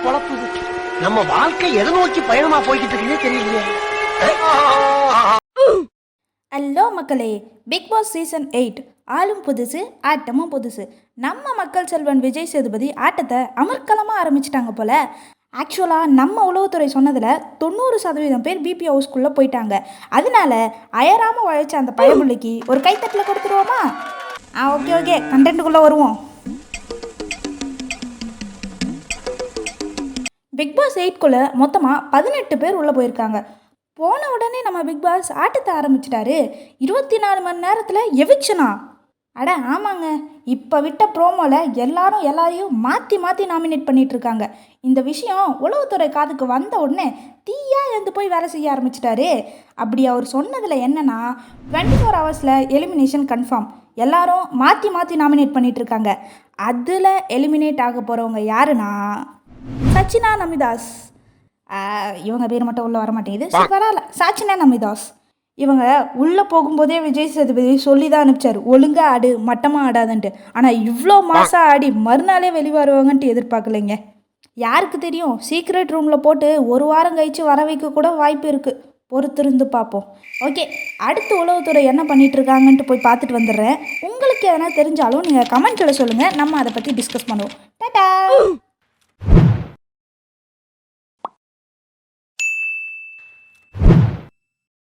குழப்புது. நம்ம வாழ்க்கை எதை நோக்கி பயணமா போய்கிட்டு இருக்குன்னே தெரியலையே. ஹலோ மக்களே, பிக் பாஸ் சீசன் 8 ஆளும் புதுசு ஆட்டமும் புதுசு. நம்ம மக்கள் செல்வன் விஜய் சேதுபதி ஆட்டத்தை அமர்க்கலமாக ஆரம்பிச்சிட்டாங்க போல. ஆக்சுவலாக நம்ம உளவுத்துறை சொன்னதில் 90% பேர் பிபி ஹவுஸ்குள்ளே போயிட்டாங்க. அதனால அயராமல் உழைச்ச அந்த பயமுள்ளைக்கு ஒரு கைத்தட்டில் கொடுத்துருவோமா? ஓகே கண்டென்ட்டுக்குள்ளே வருவோம். பிக் பாஸ் 8க்குள்ளே மொத்தமாக 18 பேர் உள்ளே போயிருக்காங்க. போன உடனே நம்ம பிக் பாஸ் ஆட்டத்தை ஆரம்பிச்சிட்டாரு. 24 மணி நேரத்தில் எவிக்ஷனா? அட ஆமாங்க, இப்போ விட்ட ப்ரோமோவில் எல்லாரையும் மாற்றி நாமினேட் பண்ணிகிட்ருக்காங்க. இந்த விஷயம் உளவுத்துறை காதுக்கு வந்த உடனே தீயா எழுந்து போய் வேலை செய்ய ஆரம்பிச்சிட்டாரு. அப்படி அவர் சொன்னதில் என்னென்னா 24 ஹவர்ஸில் எலிமினேஷன் கன்ஃபார்ம். எல்லாரும் மாற்றி நாமினேட் பண்ணிகிட்ருக்காங்க. அதில் எலிமினேட் ஆக போகிறவங்க யாருன்னா சச்சினா நமிதாஸ். இவங்க பேர் மட்டும் உள்ளே வர மாட்டேங்குது. பரவாயில்ல, சாச்சினா நமிதாஸ். இவங்க உள்ளே போகும்போதே விஜய் சேதுபதி சொல்லி தான் அனுப்பிச்சார், ஒழுங்காக ஆடு, மட்டமாக ஆடாதுன்ட்டு. ஆனால் இவ்வளோ மாதம் ஆடி மறுநாளே வெளிவருவாங்கன்ட்டு எதிர்பார்க்கலைங்க. யாருக்கு தெரியும், சீக்ரெட் ரூமில் போட்டு ஒரு வாரம் கழித்து வர வைக்க கூட வாய்ப்பு இருக்குது. பொறுத்திருந்து பார்ப்போம். ஓகே, அடுத்து உளவுத்துறை என்ன பண்ணிகிட்ருக்காங்கன்ட்டு போய் பார்த்துட்டு வந்துடுறேன். உங்களுக்கு எதனா தெரிஞ்சாலும் நீங்கள் கமெண்ட்டில் சொல்லுங்கள், நம்ம அதை பற்றி டிஸ்கஸ் பண்ணுவோம். டாடா.